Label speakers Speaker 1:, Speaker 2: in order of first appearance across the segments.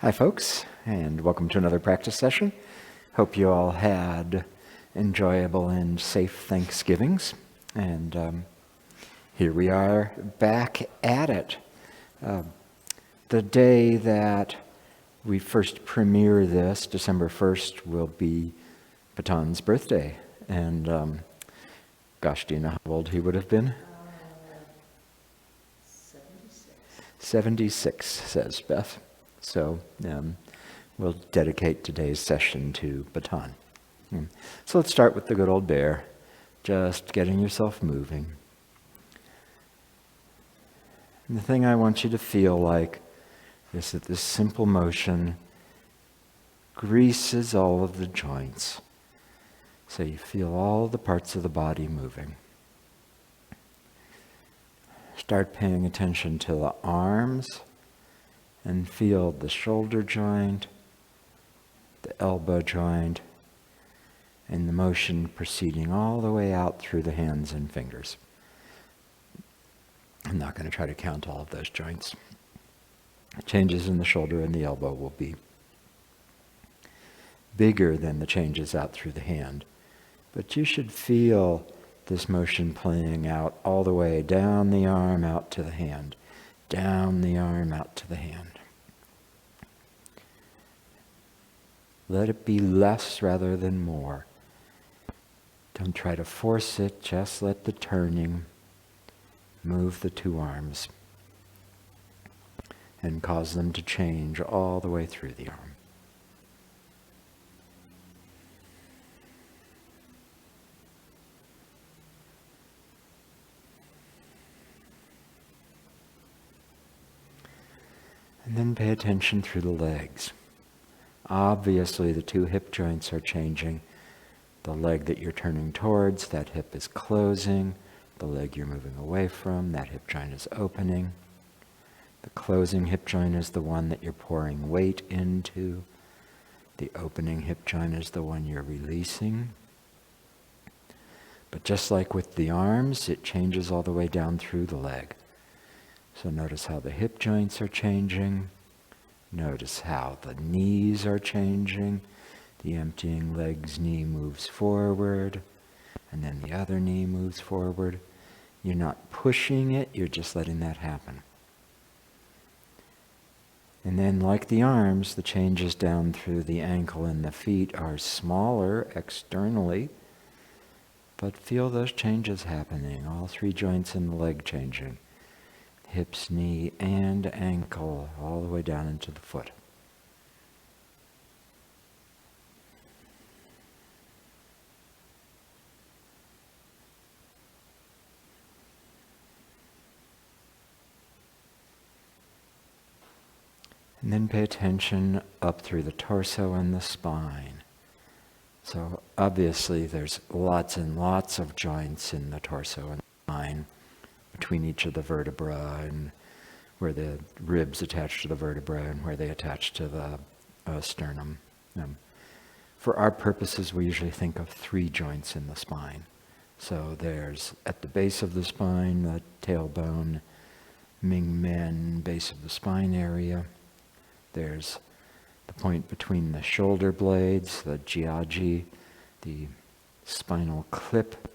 Speaker 1: Hi folks, and welcome to another practice session. Hope you all had enjoyable and safe Thanksgivings. And here we are back at it. The day that we first premiere this, December 1st, will be Patan's birthday. And gosh, do you know how old he would have been? 76, says Beth. So we'll dedicate today's session to Patan. So let's start with the good old bear, just getting yourself moving. And the thing I want you to feel like is that this simple motion greases all of the joints. So you feel all the parts of the body moving. Start paying attention to the arms and feel the shoulder joint, the elbow joint, and the motion proceeding all the way out through the hands and fingers. I'm not going to try to count all of those joints. Changes in the shoulder and the elbow will be bigger than the changes out through the hand. But you should feel this motion playing out all the way down the arm, out to the hand, down the arm, out to the hand. Let it be less rather than more. Don't try to force it, just let the turning move the two arms and cause them to change all the way through the arm. And then pay attention through the legs. Obviously, the two hip joints are changing. The leg that you're turning towards, that hip is closing. The leg you're moving away from, that hip joint is opening. The closing hip joint is the one that you're pouring weight into. The opening hip joint is the one you're releasing. But just like with the arms, it changes all the way down through the leg. So notice how the hip joints are changing. Notice how the knees are changing. The emptying leg's knee moves forward, and then the other knee moves forward. You're not pushing it, you're just letting that happen. And then, like the arms, the changes down through the ankle and the feet are smaller externally, but feel those changes happening. All three joints in the leg changing. Hips, knee, and ankle, all the way down into the foot. And then pay attention up through the torso and the spine. So obviously there's lots and lots of joints in the torso and the spine, between each of the vertebra and where the ribs attach to the vertebra and where they attach to the sternum. For our purposes, we usually think of three joints in the spine. So there's at the base of the spine, the tailbone, Ming Men, base of the spine area. There's the point between the shoulder blades, the jiaji, the spinal clip,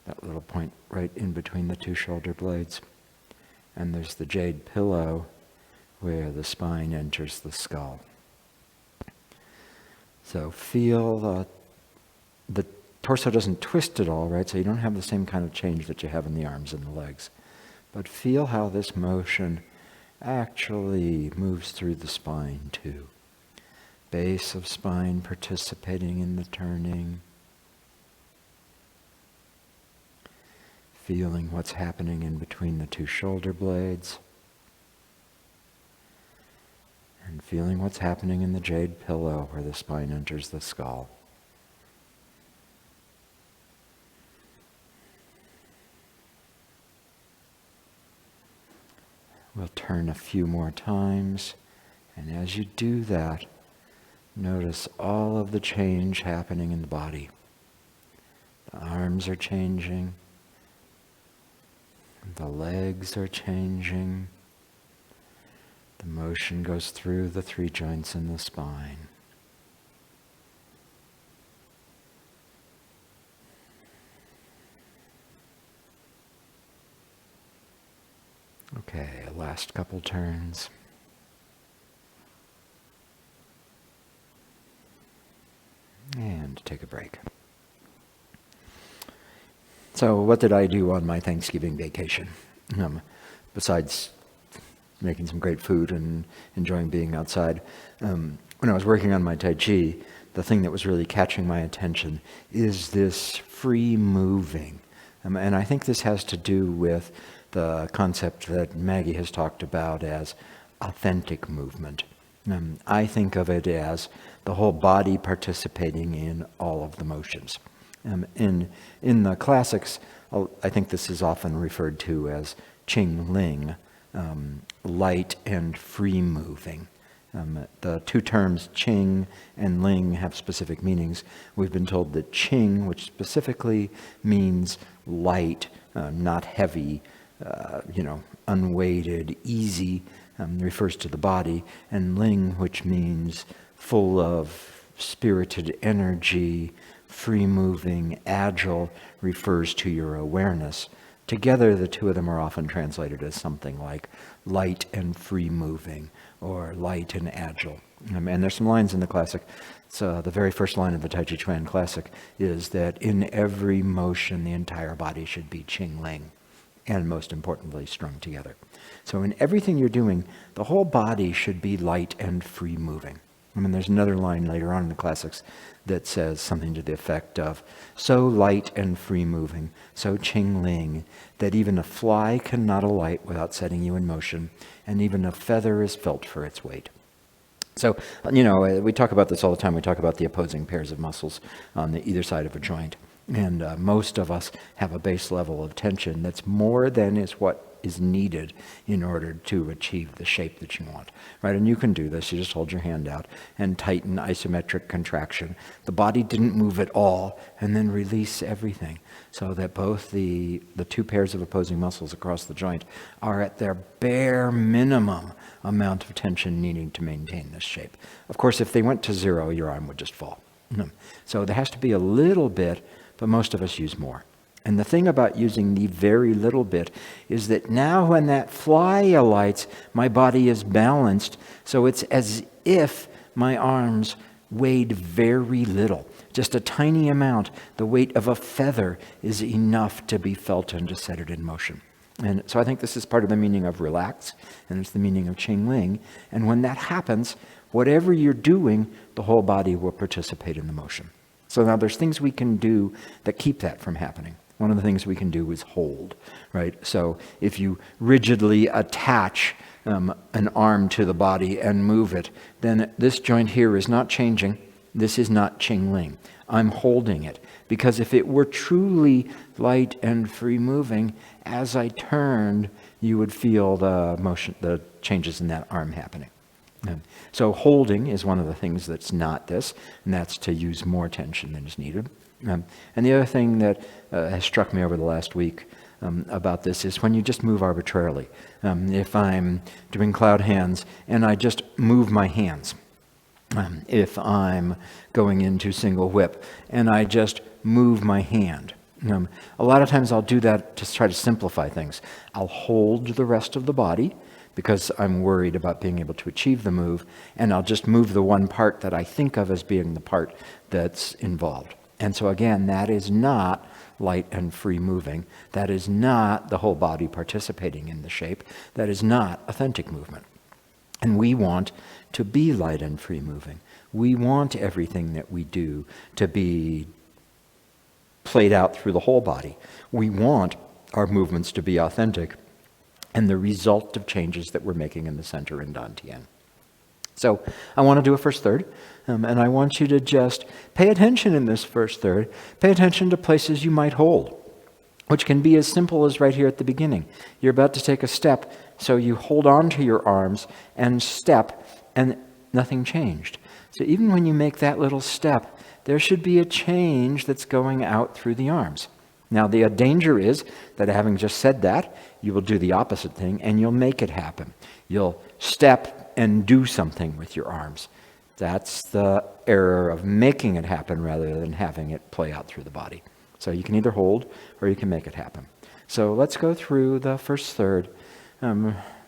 Speaker 1: that little point right in between the two shoulder blades. And there's the jade pillow where the spine enters the skull. So feel the torso doesn't twist at all, right? So you don't have the same kind of change that you have in the arms and the legs. But feel how this motion actually moves through the spine too. Base of spine participating in the turning. Feeling what's happening in between the two shoulder blades. And feeling what's happening in the jade pillow where the spine enters the skull. We'll turn a few more times, and as you do that, notice all of the change happening in the body. The arms are changing. The legs are changing. The motion goes through the 3 joints in the spine. Okay, last couple turns. And take a break. So what did I do on my Thanksgiving vacation? Besides making some great food and enjoying being outside. When I was working on my Tai Chi, the thing that was really catching my attention is this free moving. And I think this has to do with the concept that Maggie has talked about as authentic movement. I think of it as the whole body participating in all of the motions. In the classics, I think this is often referred to as Qingling, light and free moving. The 2 terms Qing and Ling have specific meanings. We've been told that Qing, which specifically means light, not heavy, unweighted, easy, refers to the body, and Ling, which means full of spirited energy, free-moving, agile, refers to your awareness. Together, the 2 of them are often translated as something like light and free-moving, or light and agile. And there's some lines in the classic. So the very first line of the Tai Chi Chuan classic is that in every motion, the entire body should be Qingling, and most importantly, strung together. So in everything you're doing, the whole body should be light and free-moving. There's another line later on in the classics that says something to the effect of, so light and free-moving, so Qingling, that even a fly cannot alight without setting you in motion, and even a feather is felt for its weight. So, we talk about this all the time. We talk about the opposing pairs of muscles on the either side of a joint. And most of us have a base level of tension that's more than is what is needed in order to achieve the shape that you want, right? And you can do this. You just hold your hand out and tighten isometric contraction. The body didn't move at all, and then release everything so that both the 2 pairs of opposing muscles across the joint are at their bare minimum amount of tension needing to maintain this shape. Of course, if they went to 0, your arm would just fall. So there has to be a little bit, but most of us use more. And the thing about using the very little bit is that now when that fly alights, my body is balanced, so it's as if my arms weighed very little. Just a tiny amount. The weight of a feather is enough to be felt and to set it in motion. And so I think this is part of the meaning of relax, and it's the meaning of Qingling. And when that happens, whatever you're doing, the whole body will participate in the motion. So now there's things we can do that keep that from happening. One of the things we can do is hold, right? So if you rigidly attach an arm to the body and move it, then this joint here is not changing. This is not Qingling. I'm holding it. Because if it were truly light and free moving, as I turned, you would feel the motion, the changes in that arm happening. So holding is one of the things that's not this, and that's to use more tension than is needed. And the other thing that has struck me over the last week about this is when you just move arbitrarily. If I'm doing cloud hands and I just move my hands, if I'm going into single whip and I just move my hand. A lot of times I'll do that to try to simplify things. I'll hold the rest of the body because I'm worried about being able to achieve the move, and I'll just move the one part that I think of as being the part that's involved. And so again, that is not light and free moving. That is not the whole body participating in the shape. That is not authentic movement. And we want to be light and free moving. We want everything that we do to be played out through the whole body. We want our movements to be authentic and the result of changes that we're making in the center in Dantian. So I want to do a first third, and I want you to just pay attention in this first third. Pay attention to places you might hold, which can be as simple as right here at the beginning. You're about to take a step, so you hold on to your arms and step, and nothing changed. So even when you make that little step, there should be a change that's going out through the arms. Now, the danger is that having just said that, you will do the opposite thing and you'll make it happen. You'll step and do something with your arms. That's the error of making it happen rather than having it play out through the body. So you can either hold or you can make it happen. So let's go through the first third.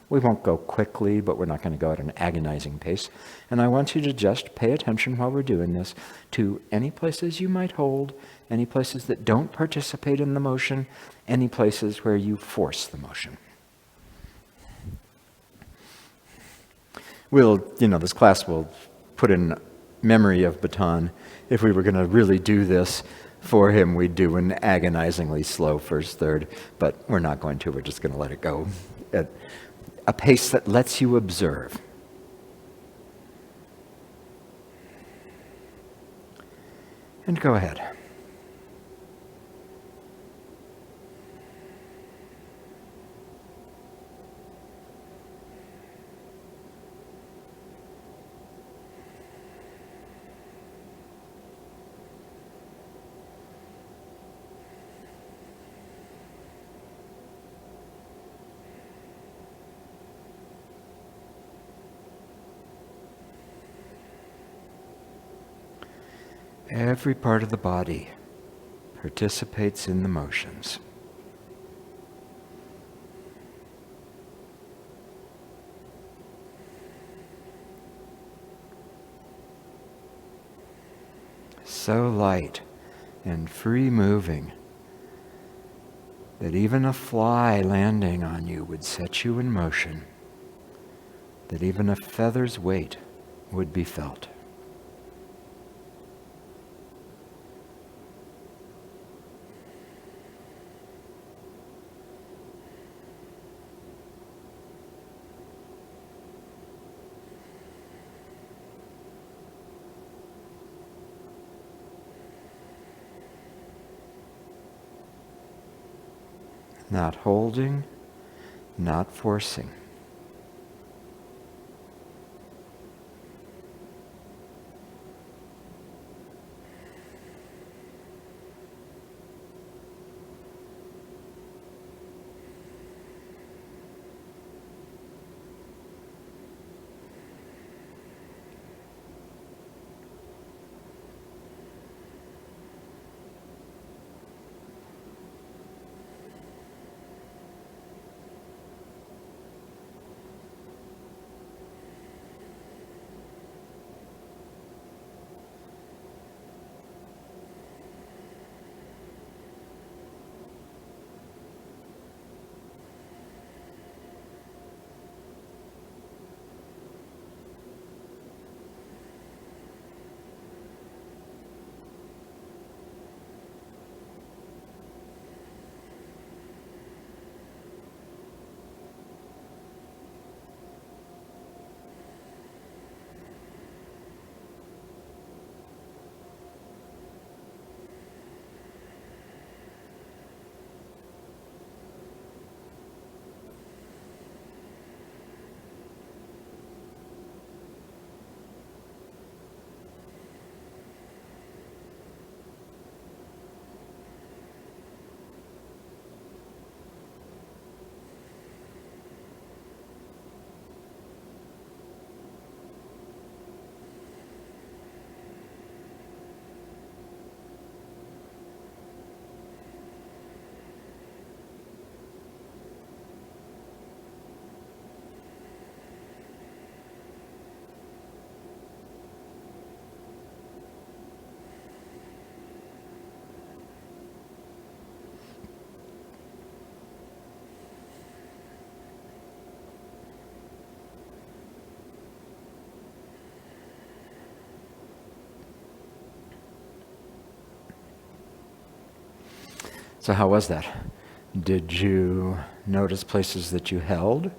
Speaker 1: We won't go quickly, but we're not going to go at an agonizing pace. And I want you to just pay attention while we're doing this to any places you might hold, any places that don't participate in the motion, any places where you force the motion. This class will put in memory of Baton. If we were going to really do this for him, we'd do an agonizingly slow first third, but we're not going to. We're just going to let it go at a pace that lets you observe. And go ahead. Every part of the body participates in the motions. So light and free moving that even a fly landing on you would set you in motion, that even a feather's weight would be felt. Not holding, not forcing. So how was that? Did you notice places that you held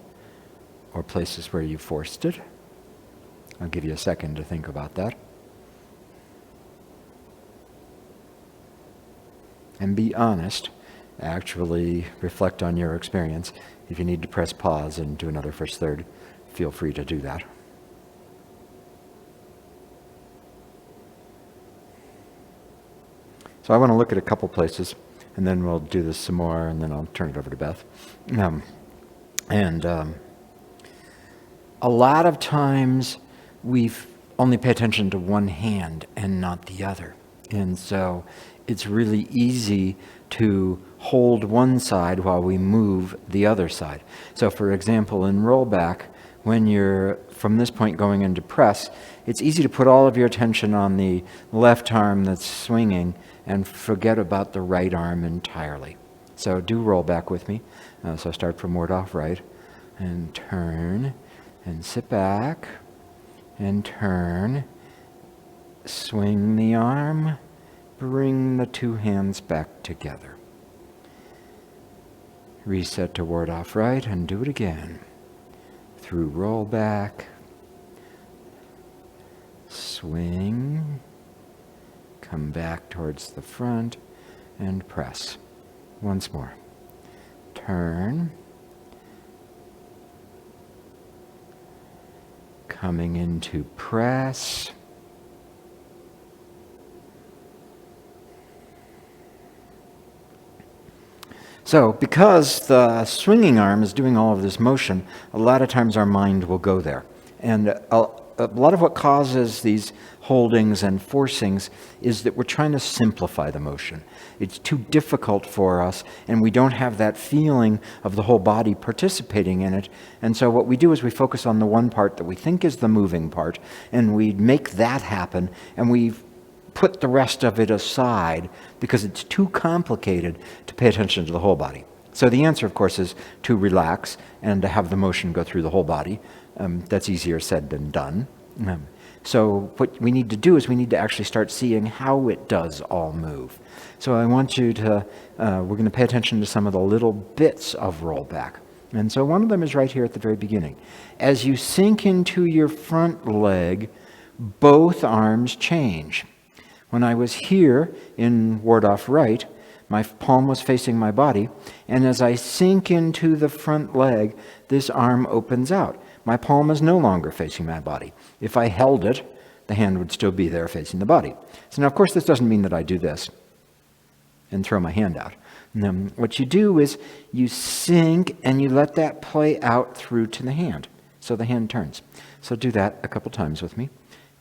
Speaker 1: or places where you forced it? I'll give you a second to think about that. And be honest. Actually reflect on your experience. If you need to press pause and do another first third, feel free to do that. So I want to look at a couple places. and then we'll do this some more, and then I'll turn it over to Beth. A lot of times we only pay attention to one hand and not the other. And so it's really easy to hold one side while we move the other side. So for example, in rollback, when you're from this point going into press, it's easy to put all of your attention on the left arm that's swinging and forget about the right arm entirely. So do rollback with me. So start from ward off right, and turn, and sit back, and turn, swing the arm, bring the two hands back together. Reset to ward off right, and do it again. Through rollback, swing, come back towards the front, and press. Once more. Turn, coming into press, so because the swinging arm is doing all of this motion, a lot of times our mind will go there. And a lot of what causes these holdings and forcings is that we're trying to simplify the motion. It's too difficult for us, and we don't have that feeling of the whole body participating in it. And so what we do is we focus on the one part that we think is the moving part, and we make that happen, and we put the rest of it aside because it's too complicated to pay attention to the whole body. So the answer, of course, is to relax and to have the motion go through the whole body. That's easier said than done. So what we need to do is we need to actually start seeing how it does all move. So I want you to, we're going to pay attention to some of the little bits of rollback. And so one of them is right here at the very beginning. As you sink into your front leg, both arms change. When I was here in ward off right, my palm was facing my body, and as I sink into the front leg, this arm opens out. My palm is no longer facing my body. If I held it, the hand would still be there facing the body. So now, of course, this doesn't mean that I do this and throw my hand out. And what you do is you sink and you let that play out through to the hand. So the hand turns. So do that a couple times with me.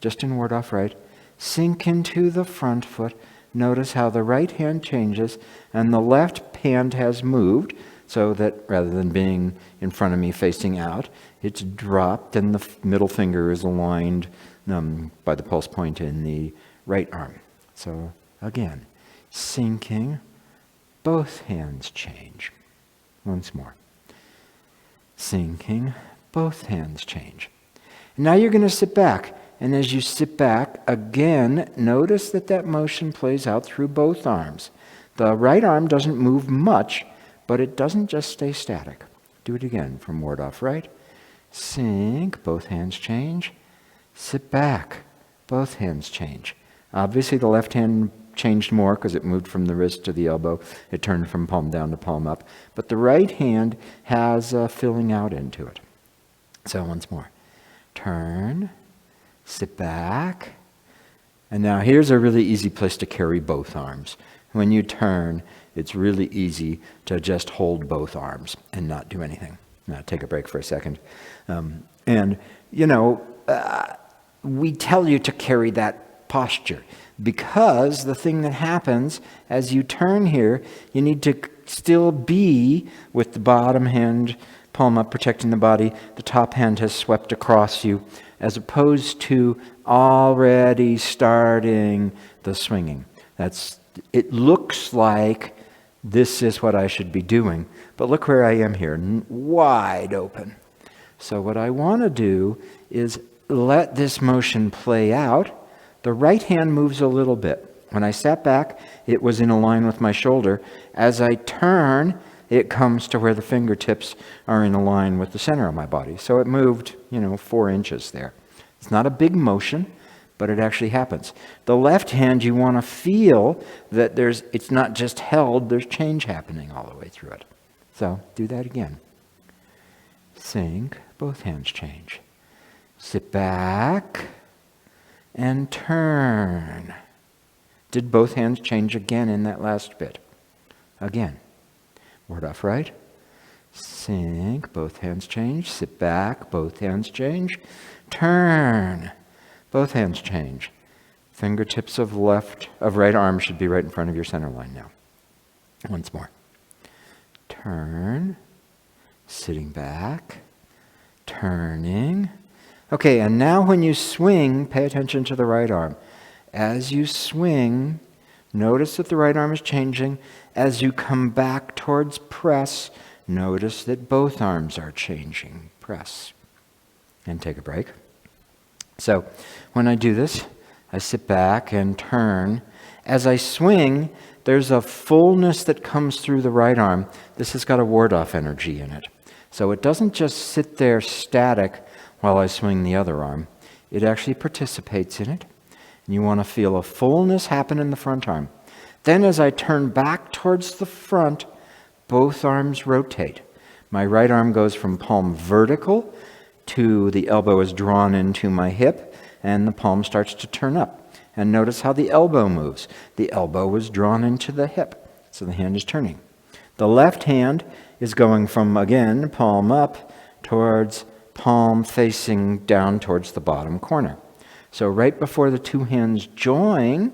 Speaker 1: Just in ward off right. Sink into the front foot. Notice how the right hand changes and the left hand has moved so that rather than being in front of me facing out, it's dropped and the middle finger is aligned by the pulse point in the right arm. So again, sinking, both hands change. Once more. Sinking, both hands change. And now you're going to sit back. And as you sit back, again, notice that that motion plays out through both arms. The right arm doesn't move much, but it doesn't just stay static. Do it again from ward off right. Sink, both hands change. Sit back, both hands change. Obviously the left hand changed more because it moved from the wrist to the elbow. It turned from palm down to palm up. But the right hand has a filling out into it. So once more. Turn. Sit back. And now here's a really easy place to carry both arms. When you turn, it's really easy to just hold both arms and not do anything. Now take a break for a second. We tell you to carry that posture because the thing that happens as you turn here, you need to still be with the bottom hand, palm up, protecting the body. The top hand has swept across you, as opposed to already starting the swinging. It looks like this is what I should be doing, but look where I am here, wide open. So what I want to do is let this motion play out. The right hand moves a little bit. When I sat back, it was in a line with my shoulder. As I turn, it comes to where the fingertips are in a line with the center of my body. So it moved, 4 inches there. It's not a big motion, but it actually happens. The left hand, you want to feel that it's not just held, there's change happening all the way through it. So do that again. Sink, both hands change. Sit back and turn. Did both hands change again in that last bit? Again, ward off right. Sink, both hands change. Sit back, both hands change. Turn, both hands change. Fingertips of right arm should be right in front of your center line now. Once more. Turn, sitting back, turning. Okay, and now when you swing, pay attention to the right arm. As you swing, notice that the right arm is changing. As you come back towards press, notice that both arms are changing. Press. And take a break. So, when I do this, I sit back and turn. As I swing, there's a fullness that comes through the right arm. This has got a ward-off energy in it. So it doesn't just sit there static while I swing the other arm. It actually participates in it. And you want to feel a fullness happen in the front arm. Then as I turn back towards the front, both arms rotate. My right arm goes from palm vertical to the elbow is drawn into my hip, and the palm starts to turn up. And notice how the elbow moves. The elbow is drawn into the hip, so the hand is turning. The left hand is going from, again, palm up towards palm facing down towards the bottom corner. So right before the two hands join,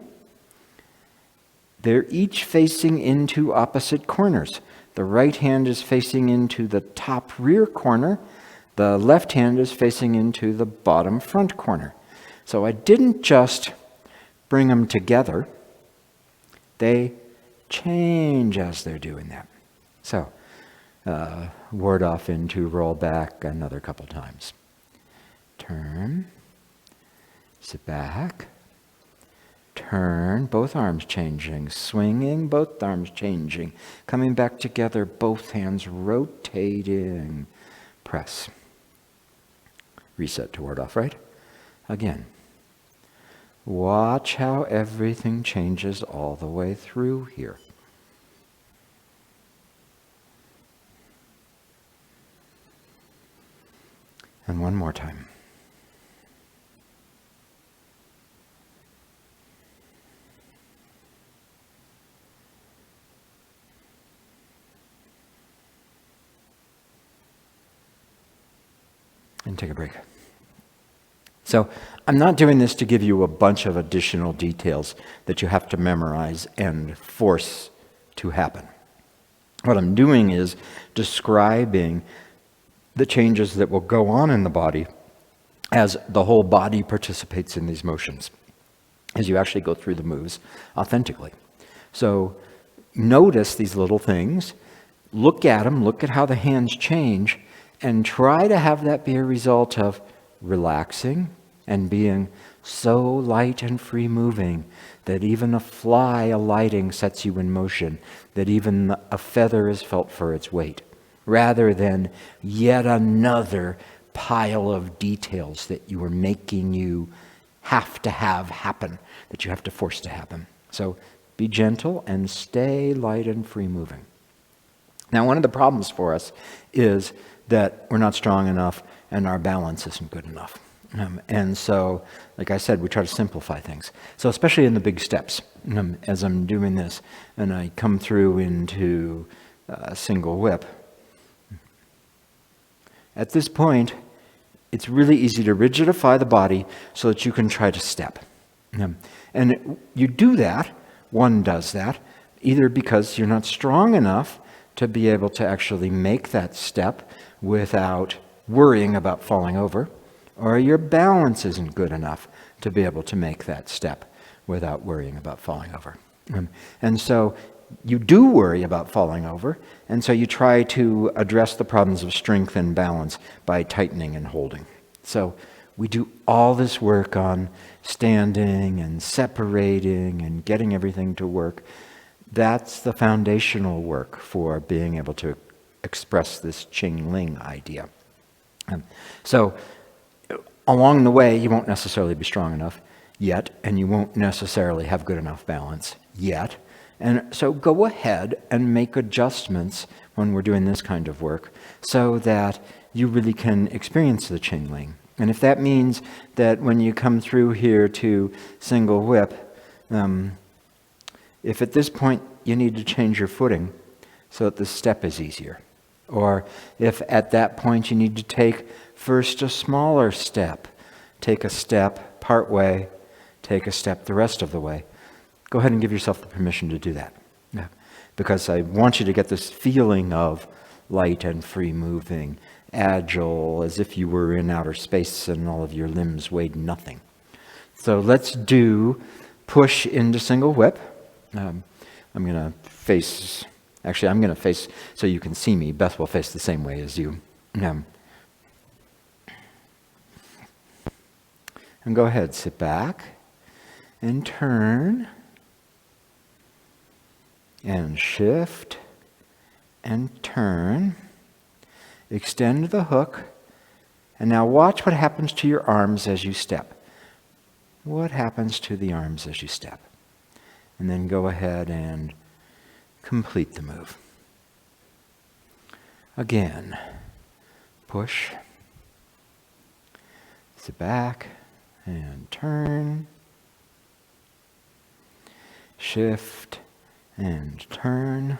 Speaker 1: they're each facing into opposite corners. The right hand is facing into the top rear corner. The left hand is facing into the bottom front corner. So I didn't just bring them together. They change as they're doing that. So, ward off into roll back another couple times. Turn, sit back, turn, both arms changing, swinging, both arms changing, coming back together, both hands rotating, press. Reset to ward off right. Again. Watch how everything changes all the way through here. And one more time. And take a break. So I'm not doing this to give you a bunch of additional details that you have to memorize and force to happen. What I'm doing is describing the changes that will go on in the body as the whole body participates in these motions, as you actually go through the moves authentically. So notice these little things, look at them, look at how the hands change, and try to have that be a result of relaxing and being so light and free moving that even a fly alighting sets you in motion, that even a feather is felt for its weight, rather than yet another pile of details that you are making you have to have happen, that you have to force to happen. So be gentle and stay light and free moving. Now, one of the problems for us is that we're not strong enough and our balance isn't good enough. And so, like I said, we try to simplify things. So especially in the big steps, as I'm doing this, and I come through into a single whip. At this point, it's really easy to rigidify the body so that you can try to step. And you do that, one does that, either because you're not strong enough to be able to actually make that step without worrying about falling over, or your balance isn't good enough to be able to make that step without worrying about falling over. And so you do worry about falling over, and so you try to address the problems of strength and balance by tightening and holding. So we do all this work on standing and separating and getting everything to work. That's the foundational work for being able to express this Qingling idea. So along the way, you won't necessarily be strong enough yet, and you won't necessarily have good enough balance yet. And so go ahead and make adjustments when we're doing this kind of work so that you really can experience the Qingling. And if that means that when you come through here to single whip, If at this point you need to change your footing so that the step is easier, or if at that point you need to take first a smaller step, take a step part way, take a step the rest of the way, go ahead and give yourself the permission to do that. Yeah. Because I want you to get this feeling of light and free moving, agile, as if you were in outer space and all of your limbs weighed nothing. So let's do push into single whip. I'm going to face so you can see me. Beth will face the same way as you. And go ahead, sit back and turn and shift and turn. Extend the hook. And now watch what happens to your arms as you step. What happens to the arms as you step? And then go ahead and complete the move. Again, push, sit back and turn, shift and turn,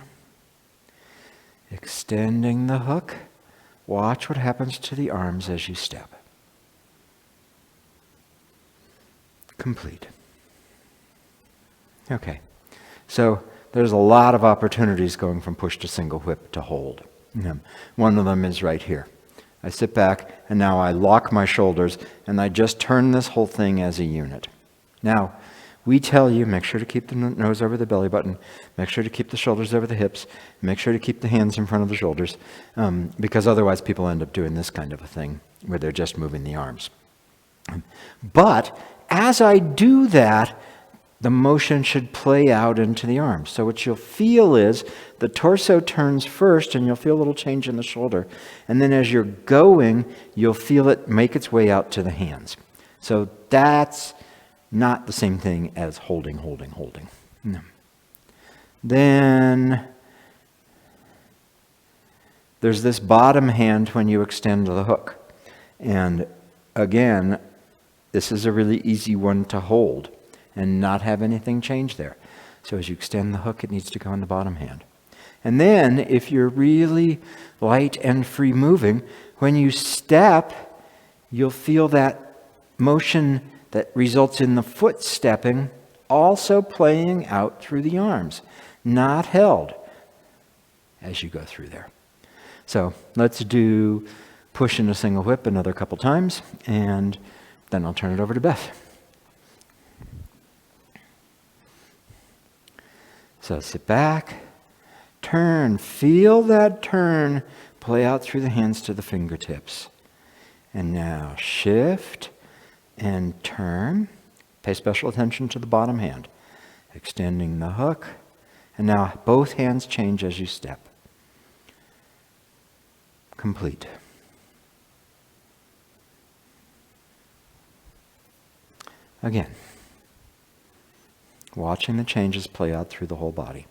Speaker 1: extending the hook. Watch what happens to the arms as you step. Complete. Okay, so there's a lot of opportunities going from push to single whip to hold. One of them is right here. I sit back and now I lock my shoulders and I just turn this whole thing as a unit. Now, we tell you, make sure to keep the nose over the belly button, make sure to keep the shoulders over the hips, make sure to keep the hands in front of the shoulders, because otherwise people end up doing this kind of a thing where they're just moving the arms. But as I do that, the motion should play out into the arms. So what you'll feel is the torso turns first and you'll feel a little change in the shoulder. And then as you're going, you'll feel it make its way out to the hands. So that's not the same thing as holding. No. Then there's this bottom hand when you extend the hook. And again, this is a really easy one to hold and not have anything change there. So as you extend the hook, it needs to go in the bottom hand. And then, if you're really light and free moving, when you step, you'll feel that motion that results in the foot stepping also playing out through the arms, not held as you go through there. So let's do push into single whip another couple times, and then I'll turn it over to Beth. So sit back, turn, feel that turn play out through the hands to the fingertips. And now shift and turn. Pay special attention to the bottom hand. Extending the hook. And now both hands change as you step. Complete. Again. Watching the changes play out through the whole body.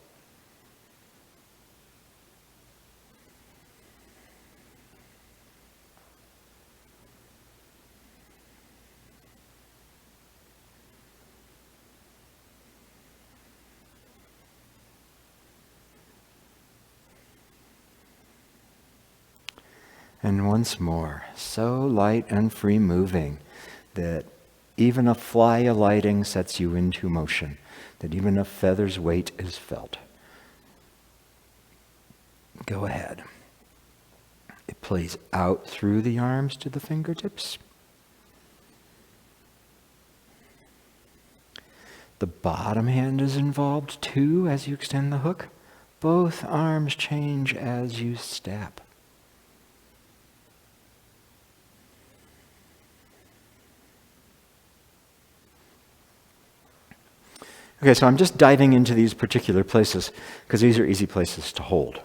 Speaker 1: And once more, so light and free moving that even a fly alighting sets you into motion, that even a feather's weight is felt. Go ahead. It plays out through the arms to the fingertips. The bottom hand is involved too as you extend the hook. Both arms change as you step. Okay, so I'm just diving into these particular places because these are easy places to hold.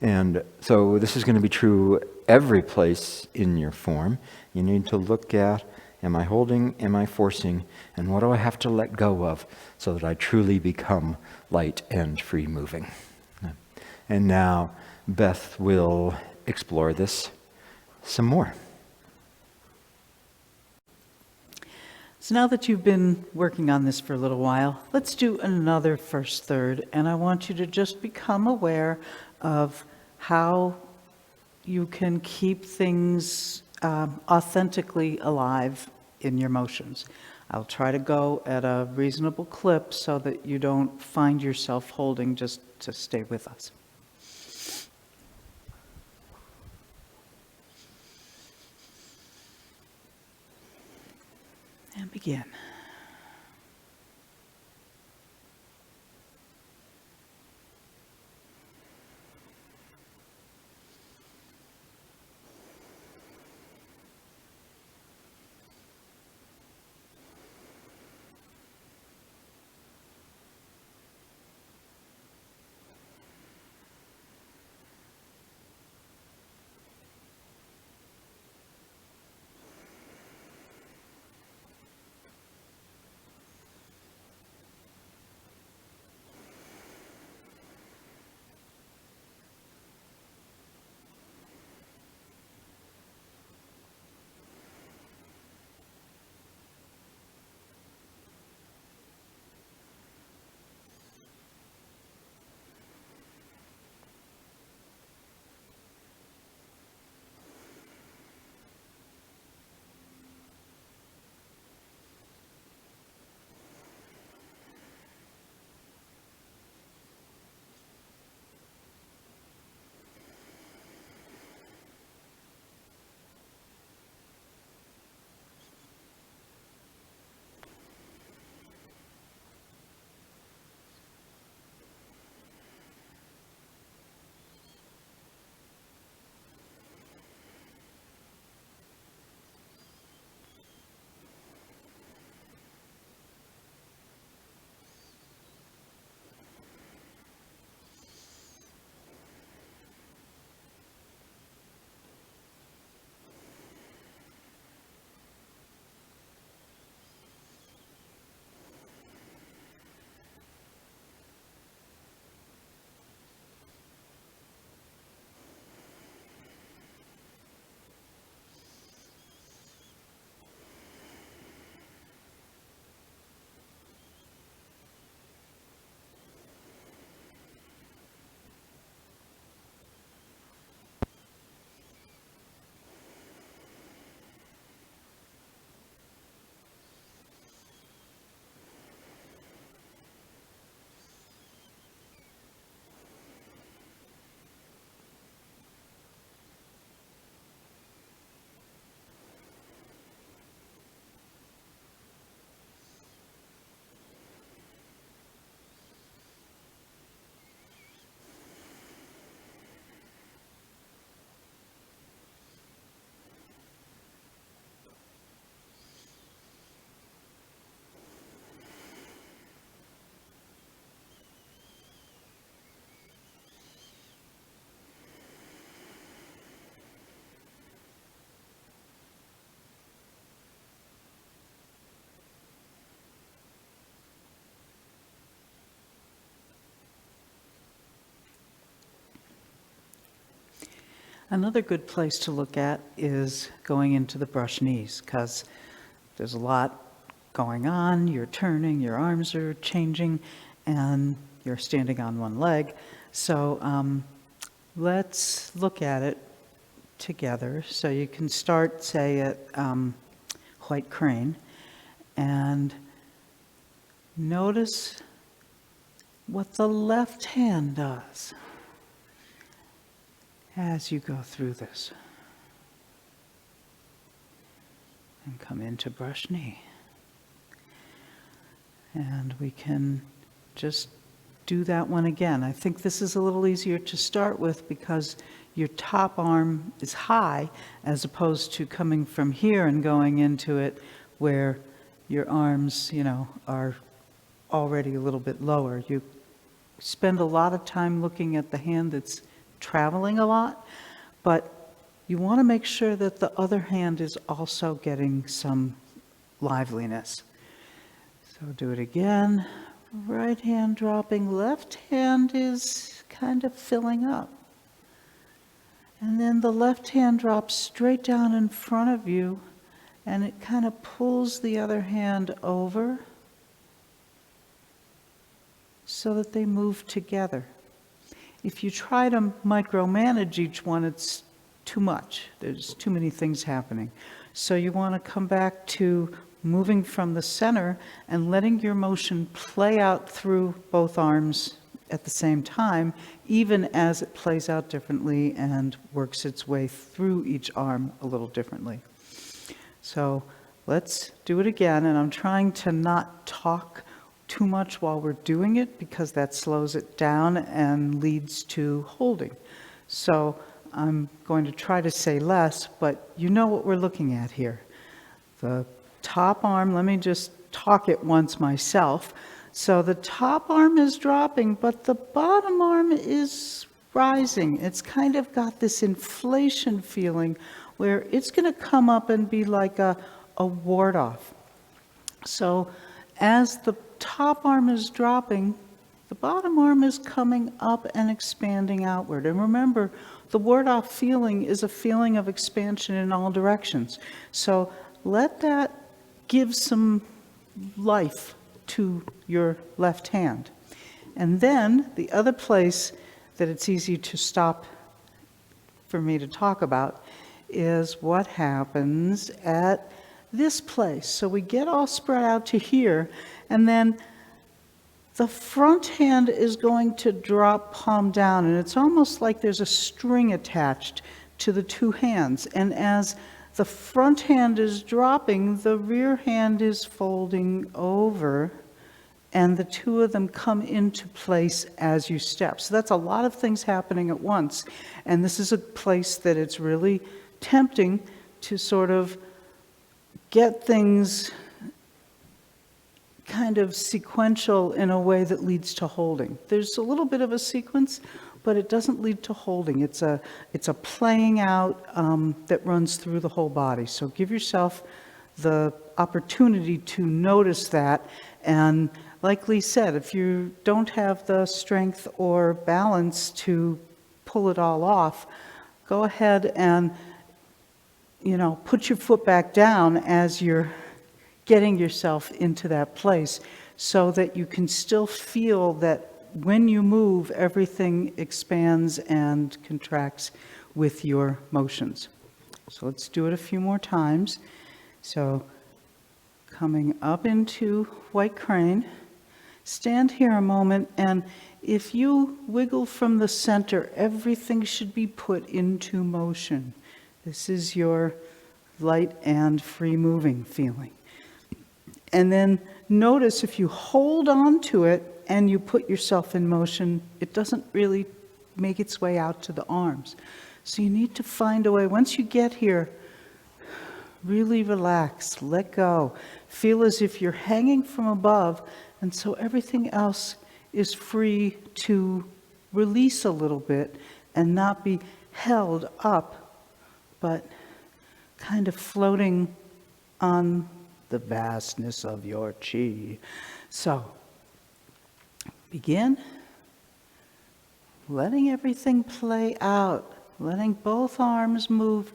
Speaker 1: And so this is going to be true every place in your form. You need to look at, am I holding, am I forcing, and what do I have to let go of so that I truly become light and free moving. And now Beth will explore this some more.
Speaker 2: So now that you've been working on this for a little while, let's do another first third, and I want you to just become aware of how you can keep things authentically alive in your motions. I'll try to go at a reasonable clip so that you don't find yourself holding, just to stay with us. And begin. Another good place to look at is going into the brush knees, because there's a lot going on. You're turning, your arms are changing, and you're standing on one leg. So let's look at it together. So you can start, say, at white crane, and notice what the left hand does as you go through this. And come into brush knee. And we can just do that one again. I think this is a little easier to start with because your top arm is high as opposed to coming from here and going into it where your arms, are already a little bit lower. You spend a lot of time looking at the hand that's traveling a lot, but you want to make sure that the other hand is also getting some liveliness. So do it again. Right hand dropping, left hand is kind of filling up. And then the left hand drops straight down in front of you and it kind of pulls the other hand over so that they move together. If you try to micromanage each one, it's too much. There's too many things happening. So you want to come back to moving from the center and letting your motion play out through both arms at the same time, even as it plays out differently and works its way through each arm a little differently. So let's do it again, and I'm trying to not talk too much while we're doing it because that slows it down and leads to holding. So I'm going to try to say less, but you know what we're looking at here. The top arm, let me just talk it once myself. So the top arm is dropping, but the bottom arm is rising. It's kind of got this inflation feeling where it's going to come up and be like a ward off. So as the top arm is dropping, the bottom arm is coming up and expanding outward. And remember, the ward-off feeling is a feeling of expansion in all directions. So let that give some life to your left hand. And then the other place that it's easy to stop for me to talk about is what happens at this place. So we get all spread out to here, and then the front hand is going to drop palm down, and it's almost like there's a string attached to the two hands. And as the front hand is dropping, the rear hand is folding over, and the two of them come into place as you step. So that's a lot of things happening at once. And this is a place that it's really tempting to sort of get things kind of sequential in a way that leads to holding. There's a little bit of a sequence, but it doesn't lead to holding. It's a playing out that runs through the whole body. So give yourself the opportunity to notice that. And like Lee said, if you don't have the strength or balance to pull it all off, go ahead and, put your foot back down as you're getting yourself into that place so that you can still feel that when you move, everything expands and contracts with your motions. So let's do it a few more times. So coming up into white crane, stand here a moment, and if you wiggle from the center, everything should be put into motion. This is your light and free moving feeling. And then notice if you hold on to it and you put yourself in motion, it doesn't really make its way out to the arms. So you need to find a way. Once you get here, really relax, let go. Feel as if you're hanging from above, and so everything else is free to release a little bit and not be held up, but kind of floating on the vastness of your chi. So, begin letting everything play out, letting both arms move,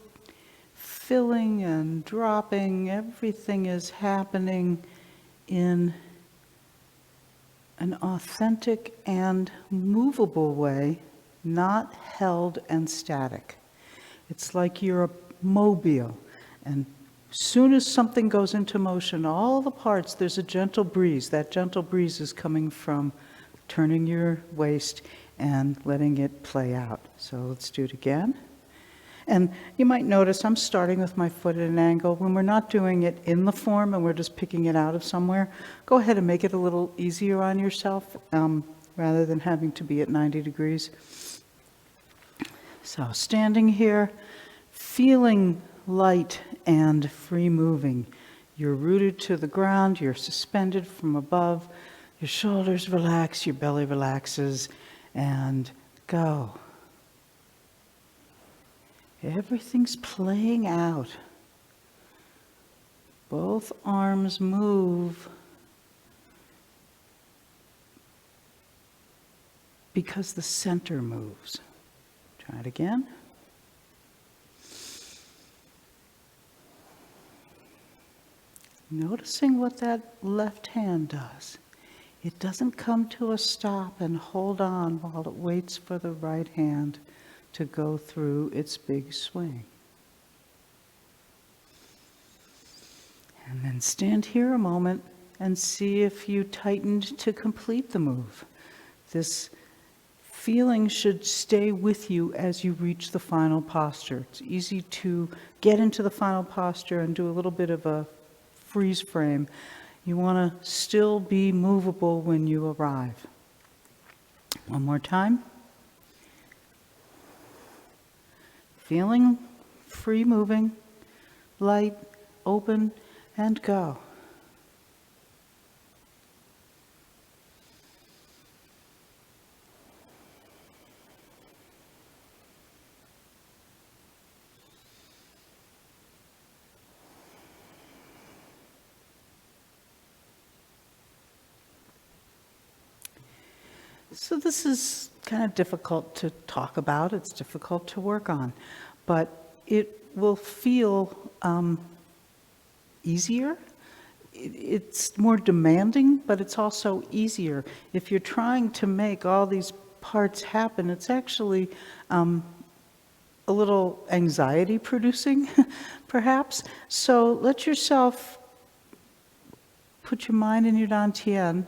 Speaker 2: filling and dropping. Everything is happening in an authentic and movable way, not held and static. It's like you're a mobile, and soon as something goes into motion, all the parts, there's a gentle breeze. That gentle breeze is coming from turning your waist and letting it play out. So let's do it again. And you might notice I'm starting with my foot at an angle. When we're not doing it in the form and we're just picking it out of somewhere, go ahead and make it a little easier on yourself rather than having to be at 90 degrees. So standing here, feeling light and free moving. You're rooted to the ground, you're suspended from above, your shoulders relax, your belly relaxes, and go. Everything's playing out. Both arms move because the center moves. Try it again. Noticing what that left hand does. It doesn't come to a stop and hold on while it waits for the right hand to go through its big swing. And then stand here a moment and see if you tightened to complete the move. This feeling should stay with you as you reach the final posture. It's easy to get into the final posture and do a little bit of a freeze frame. You want to still be movable when you arrive. One more time. Feeling free moving, light, open, and go. So this is kind of difficult to talk about, it's difficult to work on, but it will feel easier. It's more demanding, but it's also easier. If you're trying to make all these parts happen, it's actually a little anxiety producing, perhaps. So let yourself put your mind in your dantian.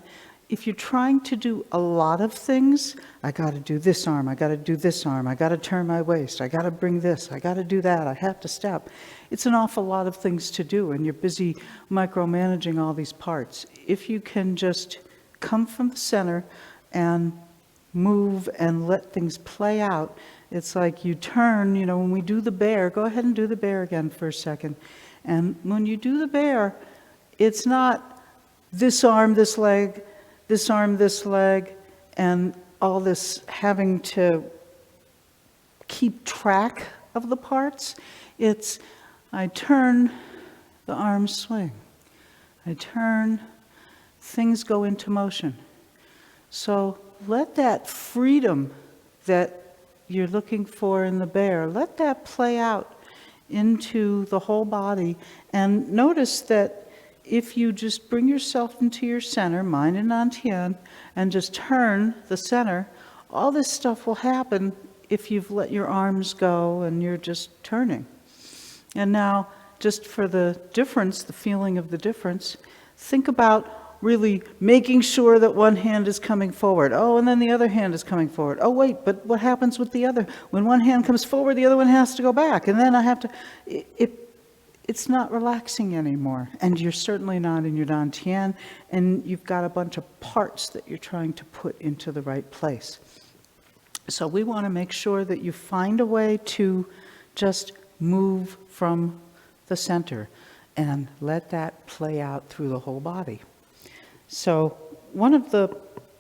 Speaker 2: If you're trying to do a lot of things, I got to do this arm, I got to do this arm, I got to turn my waist, I got to bring this, I got to do that, I have to step. It's an awful lot of things to do, and you're busy micromanaging all these parts. If you can just come from the center and move and let things play out, it's like you turn, when we do the bear, go ahead and do the bear again for a second. And when you do the bear, it's not this arm, this leg, this arm, this leg, and all this having to keep track of the parts. It's, I turn, the arms swing. I turn, things go into motion. So let that freedom that you're looking for in the bear, let that play out into the whole body. And notice that if you just bring yourself into your center, mind and dantian, and just turn the center, all this stuff will happen if you've let your arms go and you're just turning. And now, just for the difference, the feeling of the difference, think about really making sure that one hand is coming forward. Oh, and then the other hand is coming forward. Oh, wait, but what happens with the other? When one hand comes forward, the other one has to go back. And then I have to... It's not relaxing anymore, and you're certainly not in your dantian, and you've got a bunch of parts that you're trying to put into the right place. So we want to make sure that you find a way to just move from the center and let that play out through the whole body. So one of the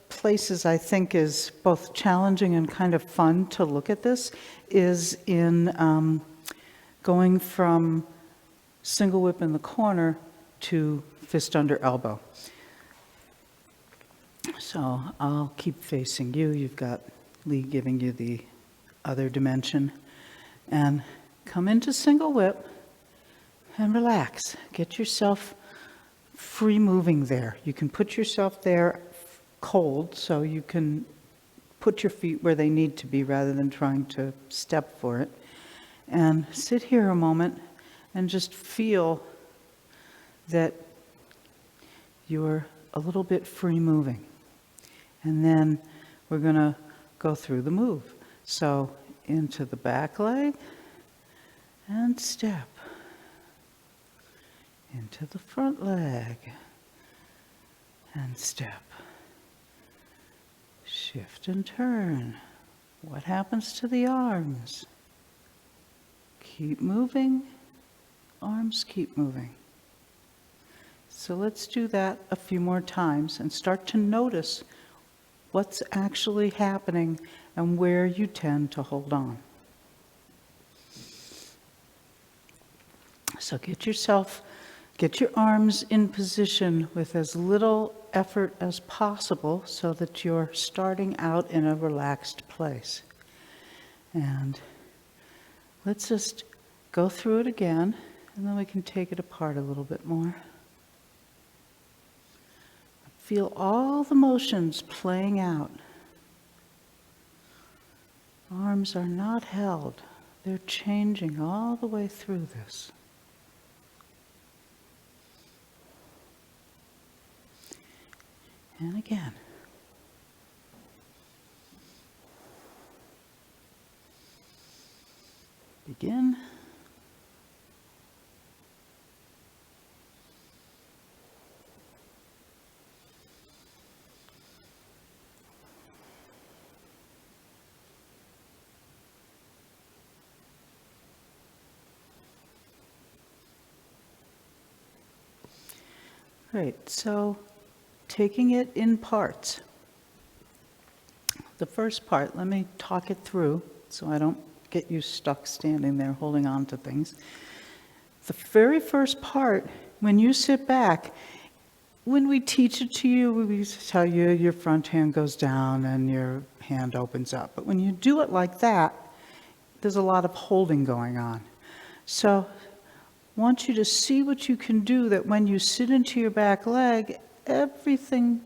Speaker 2: places I think is both challenging and kind of fun to look at this is in going from single whip in the corner to fist under elbow. So I'll keep facing you. You've got Lee giving you the other dimension. And come into single whip and relax. Get yourself free moving there. You can put yourself there cold, so you can put your feet where they need to be rather than trying to step for it. And sit here a moment and just feel that you're a little bit free moving. And then we're going to go through the move. So into the back leg and step. Into the front leg and step. Shift and turn. What happens to the arms? Keep moving. Arms keep moving. So let's do that a few more times and start to notice what's actually happening and where you tend to hold on. So get your arms in position with as little effort as possible so that you're starting out in a relaxed place. And let's just go through it again. And then we can take it apart a little bit more. Feel all the motions playing out. Arms are not held. They're changing all the way through this. And again. Begin. Great, so taking it in parts. The first part, let me talk it through so I don't get you stuck standing there holding on to things. The very first part, when you sit back, when we teach it to you, we tell you your front hand goes down and your hand opens up. But when you do it like that, there's a lot of holding going on. So I want you to see what you can do, that when you sit into your back leg, everything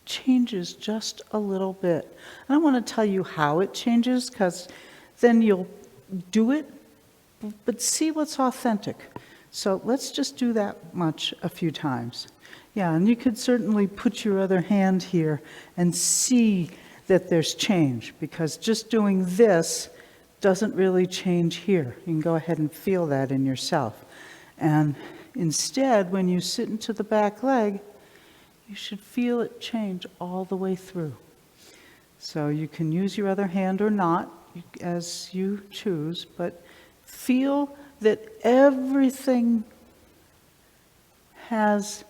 Speaker 2: changes just a little bit. I don't want to tell you how it changes, because then you'll do it, but see what's authentic. So let's just do that much a few times. Yeah, and you could certainly put your other hand here and see that there's change, because just doing this doesn't really change here. You can go ahead and feel that in yourself. And instead, when you sit into the back leg, you should feel it change all the way through. So you can use your other hand or not, as you choose, but feel that everything has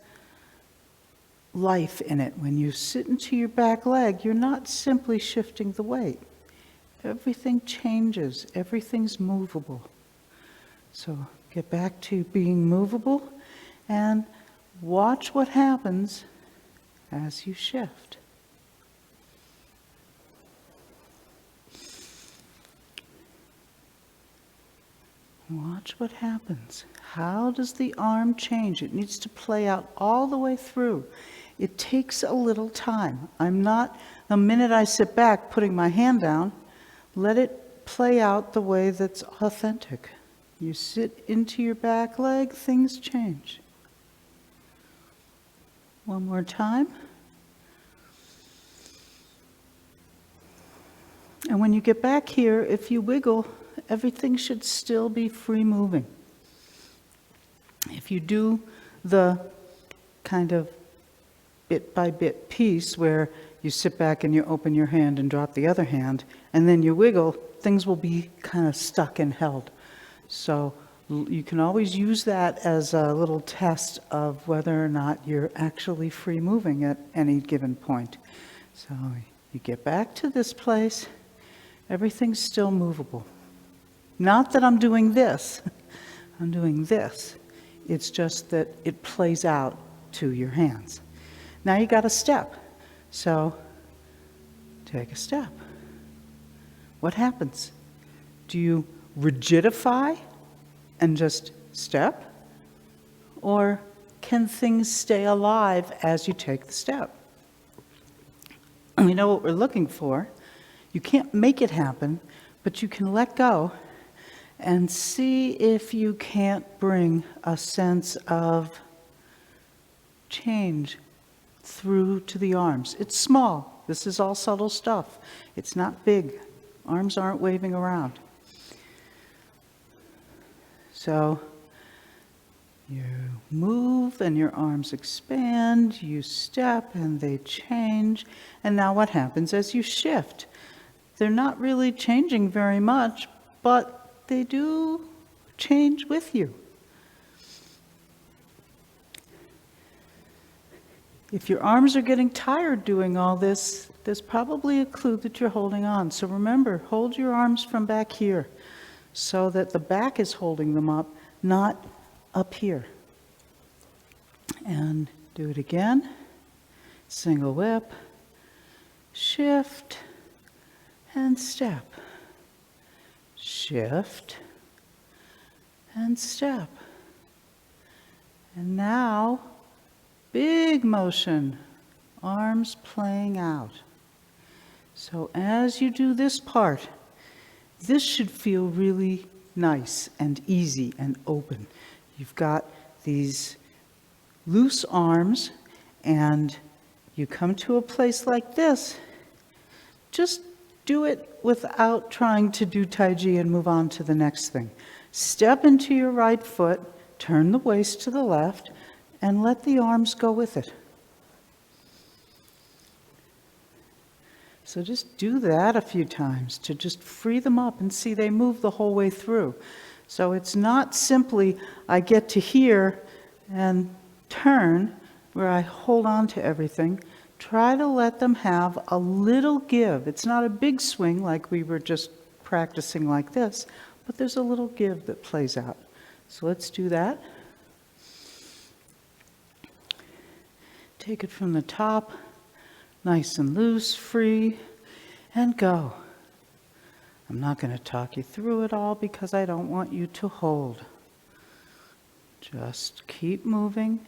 Speaker 2: life in it. When you sit into your back leg, you're not simply shifting the weight. Everything changes, everything's movable. So get back to being movable and watch what happens as you shift. Watch what happens. How does the arm change? It needs to play out all the way through. It takes a little time. I'm not, the minute I sit back, putting my hand down, let it play out the way that's authentic. You sit into your back leg, things change. One more time. And when you get back here, if you wiggle, everything should still be free moving. If you do the kind of bit by bit piece where you sit back and you open your hand and drop the other hand, and then you wiggle, things will be kind of stuck and held. So you can always use that as a little test of whether or not you're actually free moving at any given point. So you get back to this place, everything's still movable. Not that I'm doing this, I'm doing this. It's just that it plays out to your hands. Now you got a step. So take a step. What happens? Do you rigidify and just step? Or can things stay alive as you take the step? And we know what we're looking for. You can't make it happen, but you can let go and see if you can't bring a sense of change through to the arms. It's small. This is all subtle stuff. It's not big. Arms aren't waving around. So you move and your arms expand, you step and they change. And now what happens as you shift? They're not really changing very much, but they do change with you. If your arms are getting tired doing all this, there's probably a clue that you're holding on. So remember, hold your arms from back here so that the back is holding them up, not up here. And do it again. Single whip, shift, and step. Shift, and step. And now, big motion, arms playing out. So as you do this part, this should feel really nice and easy and open. You've got these loose arms, and you come to a place like this, just do it without trying to do Tai Chi and move on to the next thing. Step into your right foot, turn the waist to the left, and let the arms go with it. So just do that a few times to just free them up and see they move the whole way through. So it's not simply I get to here and turn where I hold on to everything. Try to let them have a little give. It's not a big swing like we were just practicing like this, but there's a little give that plays out. So let's do that. Take it from the top, nice and loose, free, and go. I'm not going to talk you through it all because I don't want you to hold. Just keep moving.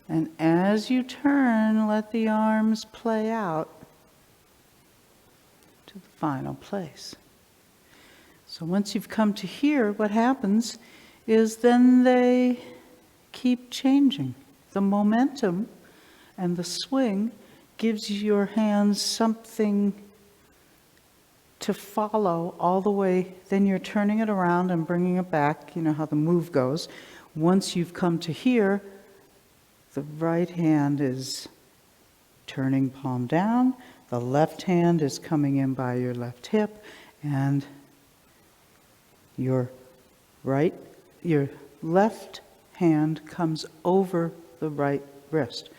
Speaker 2: And as you turn, let the arms play out to the final place. So once you've come to here, what happens is then they keep changing. The momentum and the swing gives your hands something to follow all the way. Then you're turning it around and bringing it back. You know how the move goes. Once you've come to here, the right hand is turning palm down. The left hand is coming in by your left hip, and your left hand comes over the right wrist.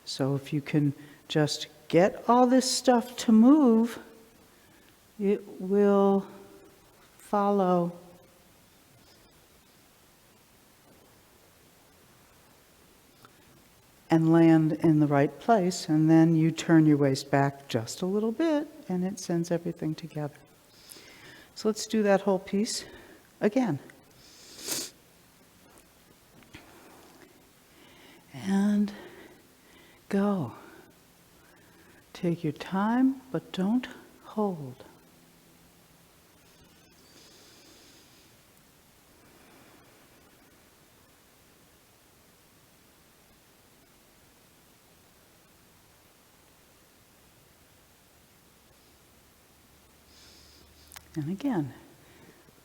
Speaker 2: So if you can just get all this stuff to move, it will follow and land in the right place, and then you turn your waist back just a little bit, and it sends everything together. So let's do that whole piece again. And go. Take your time, but don't hold. And again,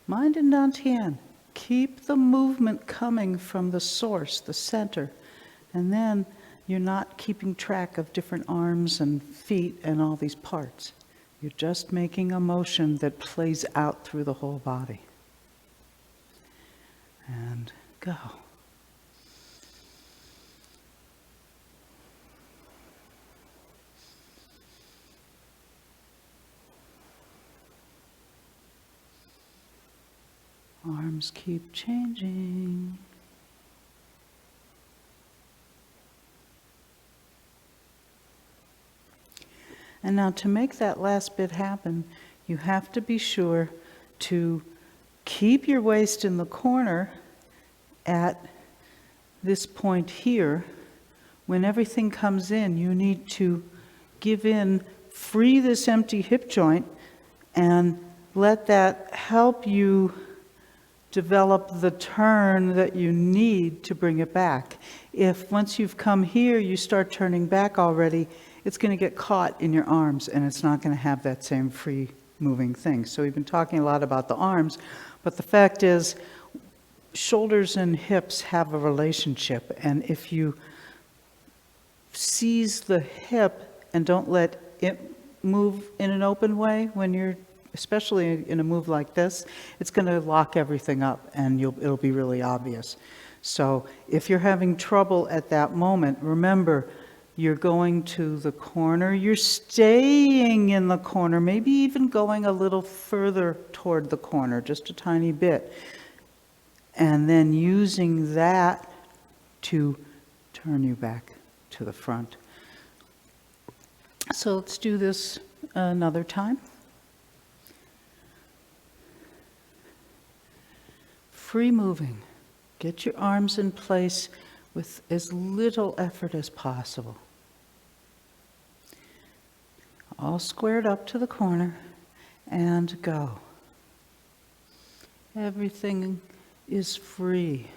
Speaker 2: mind and dantian. Keep the movement coming from the source, the center. And then you're not keeping track of different arms and feet and all these parts. You're just making a motion that plays out through the whole body. And go. Arms keep changing. And now to make that last bit happen, you have to be sure to keep your waist in the corner at this point here. When everything comes in, you need to give in, free this empty hip joint, and let that help you develop the turn that you need to bring it back. If once you've come here, you start turning back already, it's going to get caught in your arms, and it's not going to have that same free moving thing. So we've been talking a lot about the arms, but the fact is shoulders and hips have a relationship, and if you seize the hip and don't let it move in an open way when you're, especially in a move like this, it's going to lock everything up, and it'll be really obvious. So if you're having trouble at that moment, remember, you're going to the corner, you're staying in the corner, maybe even going a little further toward the corner, just a tiny bit, and then using that to turn you back to the front. So let's do this another time. Free moving. Get your arms in place with as little effort as possible. all squared up to the corner, and go. Everything is free.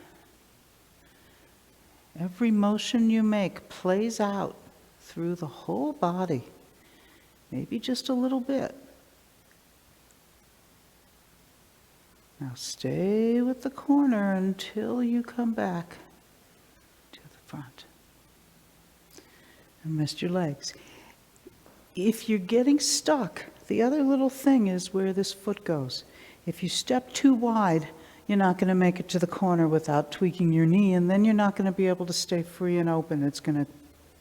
Speaker 2: Every motion you make plays out through the whole body, maybe just a little bit. Now stay with the corner until you come back to the front. And rest your legs. If you're getting stuck, the other little thing is where this foot goes. If you step too wide, you're not going to make it to the corner without tweaking your knee, and then you're not going to be able to stay free and open. It's going to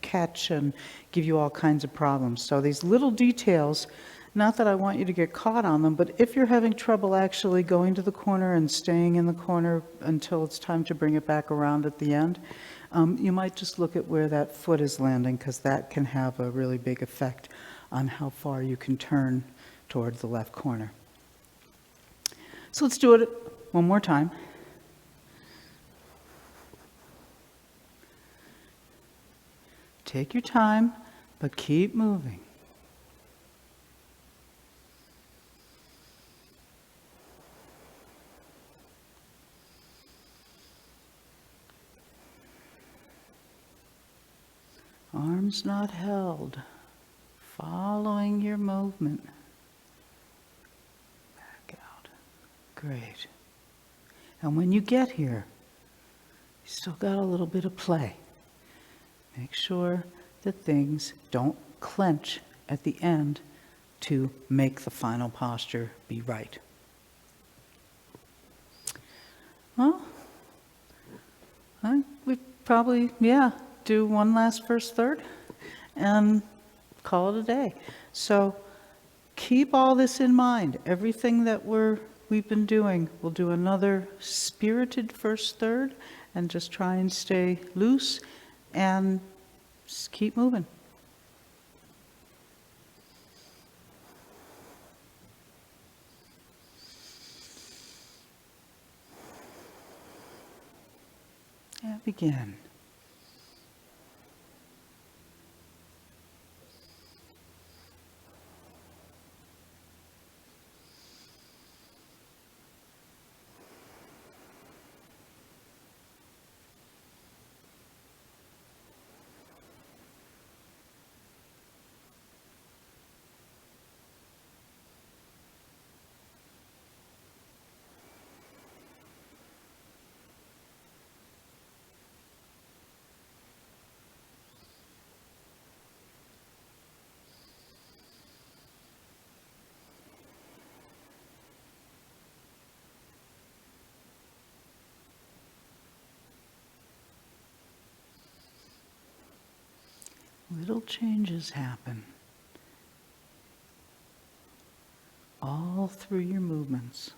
Speaker 2: catch and give you all kinds of problems. So these little details, not that I want you to get caught on them, but if you're having trouble actually going to the corner and staying in the corner until it's time to bring it back around at the end, you might just look at where that foot is landing, because that can have a really big effect on how far you can turn toward the left corner. So let's do it one more time. Take your time, but keep moving. Arms not held, following your movement. Back out. Great. And when you get here, you still got a little bit of play. Make sure that things don't clench at the end to make the final posture be right. Well, we probably, do one last first third and call it a day. So keep all this in mind. Everything that we've been doing, we'll do another spirited first third and just try and stay loose and just keep moving. And begin. Little changes happen all through your movements.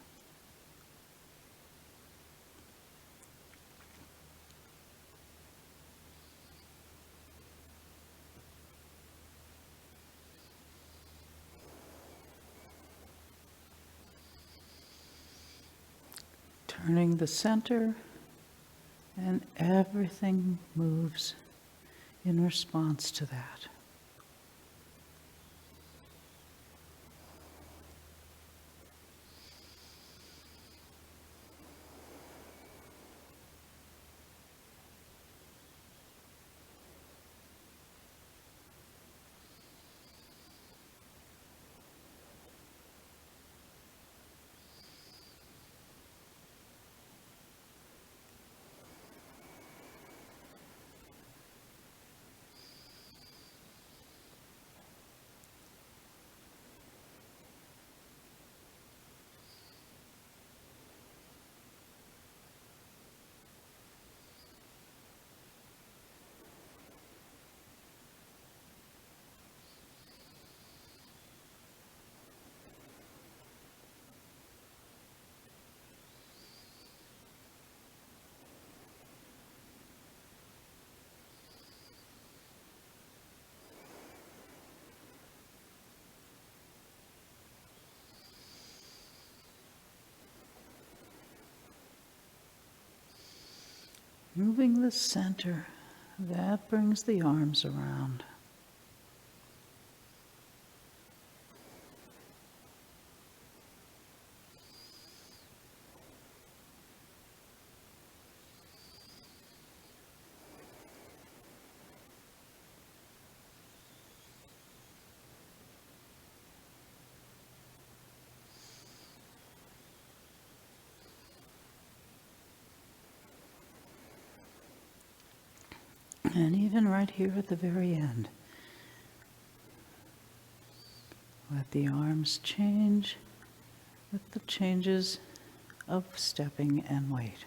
Speaker 2: Turning the center, and everything moves in response to that. Moving the center, that brings the arms around. And even right here at the very end. Let the arms change with the changes of stepping and weight.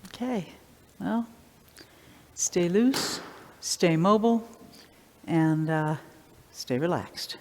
Speaker 2: Okay, well, stay loose, stay mobile, and stay relaxed.